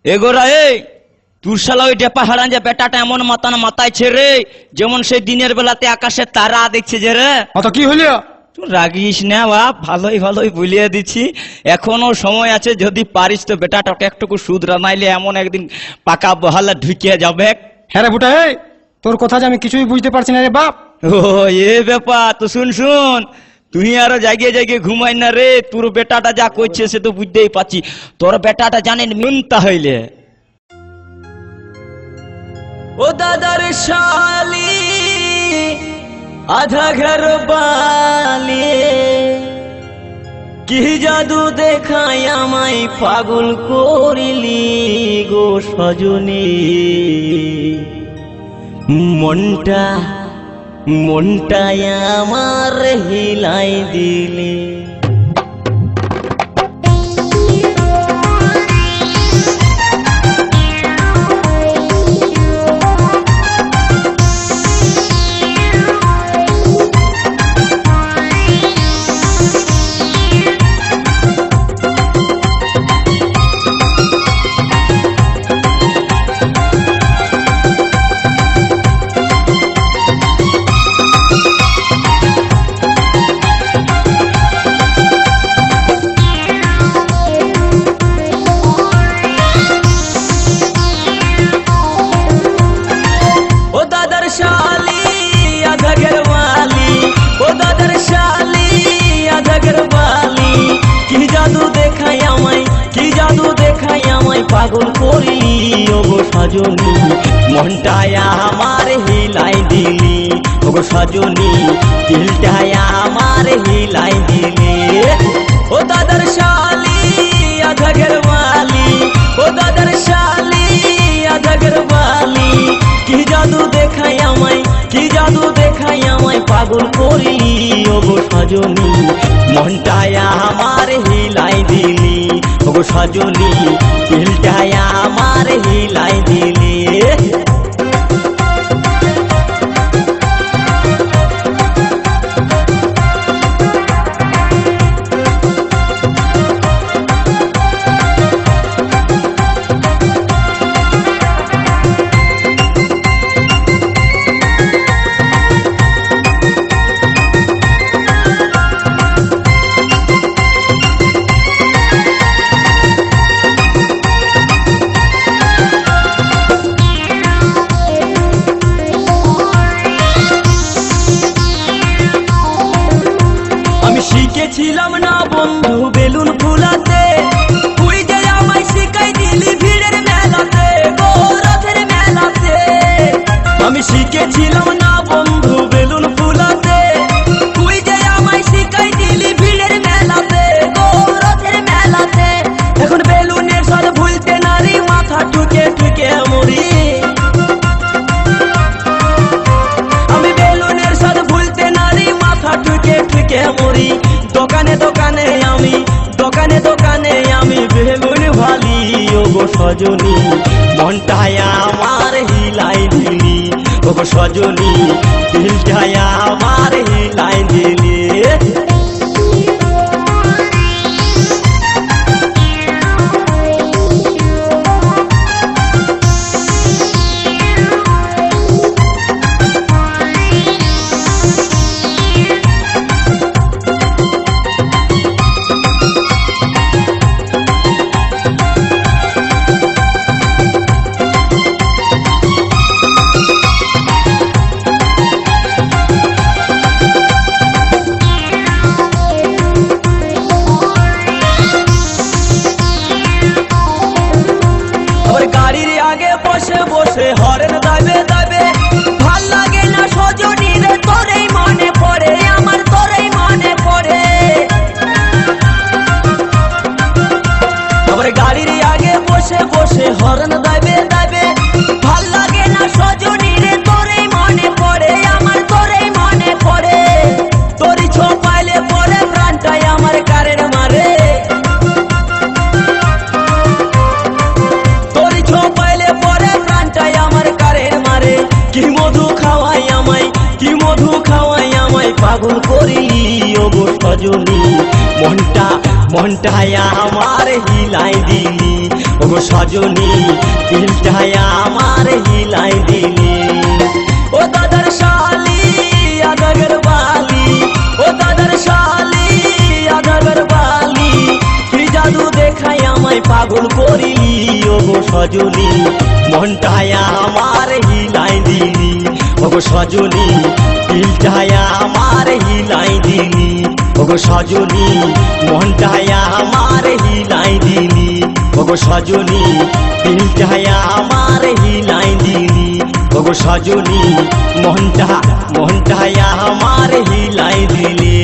এগোরা এই তোর শালা ওই ডেপা হারান যে বেটাটা এমন মাতান মাতাইছে রে যেমন সেই দিনের বেলাতে আকাশে তারা দেখছে যে রে। অত কি হইল? তুই রাগিস না বাপ, ভালোই ভালোই বলিয়ে দিচ্ছি, এখনো সময় আছে, যদি পারিস তো বেটাটাকে একটুকু শুধরা, নাইলে এমন একদিন পাকা বহালে ঢুকিয়ে যাবে। হ্যাঁ রে বুটা, এই তোর কথা যে আমি কিছুই বুঝতে পারছি না রে বাপ। ও এ ব্যাপার তো, শুন শুন, তুই আরো জাগিয়ে জাগিয়ে ঘুমাই না রে, তোর বেটাটা যা করছে সে তো বুঝতেই পারছি। তোর বেটাটা জানেন মিনতা হইলে ও দাদার শালি আধা ঘর বালি, কি জাদু দেখাই আমায় পাগল করিলি গো সজনী, মনটা মনটাই আমার হিলাই দিলি। পাগল করিলি ওগো সজনী, মনটায় আমার হিলাই দিলি ওগো সজনী, দিলটায় আমার হিলাই দিলি। ও দাদার শালি আধা ঘরওয়ালি, ও দাদার শালি আধা ঘরওয়ালি, কি জাদু দেখাই আমায়, কি জাদু দেখাই আমায় পাগল করিলি ওগো সজনী, মনটায় আমার হিলাই দিলি ওগো সজনী, দিলটায় আমার হিলাই দিলি। শিখেছিলাম না বন্ধু বেলুন ফুলাতে, তুই যে আমায় শিখাই দিলি ভিড়ের মেলাতে গো রথের মেলাতে। আমি শিখেছিলাম না বন্ধু বেলুন ফুলাতে, তুই যে আমায় শিখাই দিলি ভিড়ের মেলাতে গো রথের মেলাতে। এখন বেলুনের স্বাদ ভুলতে নারী মাথা ঠুকে ঠুকে মরি, আমি বেলুনের স্বাদ ভুলতে নারী মাথা ঠুকে ঠুকে মরি। দোকানে দোকানে আমি, দোকানে দোকানে আমি বেলুন ভালি ওগো সজনী, মনটায় আমার হিলাই দিলি ওগো সজনী, দিলটায় আমার হিলাই দিলি। হরেন দাবে দাবে ভাল লাগে না সজনী রে, তোরেই মনে পড়ে আমার, তোরেই মনে পড়ে। আবার গাড়ির আগে বসে বসে হরেন দাবে দাবে ভাল লাগে না সজনী রে, তোরেই মনে পড়ে আমার, তোরেই মনে পড়ে। তোরই ছোপাইলে পরে প্রাণটাই আমার কারের মারে, তোরই ছোপাইলে পরে প্রাণটাই আমার কারের মারে। কি মধু খাওয়াই আমায়, কি মধু খাওয়াই আমায় পাগল করিলি ওগো সজনী, মনটা মনটায়া আমার হিলাই দিলি ওগো সজনী দিলটায়া আমার হিলাই দিলি ও দাদার শালি আধাগর বালি ও দাদার শালি আধাগর বালি কি জাদু দেখাই আমায় পাগল করিলি ওগো সজনী মনটায়া আমার হিলাই দিলি ওগো সজনী দিলটায়া আমার হিলাই দিলি ওগো সজনী মনটায়া আমার হিলাই দিলি ওগো সজনী দিলটায়া আমার হিলাই দিলি ওগো সজনী মনটায়া আমার হিলাই দিলি।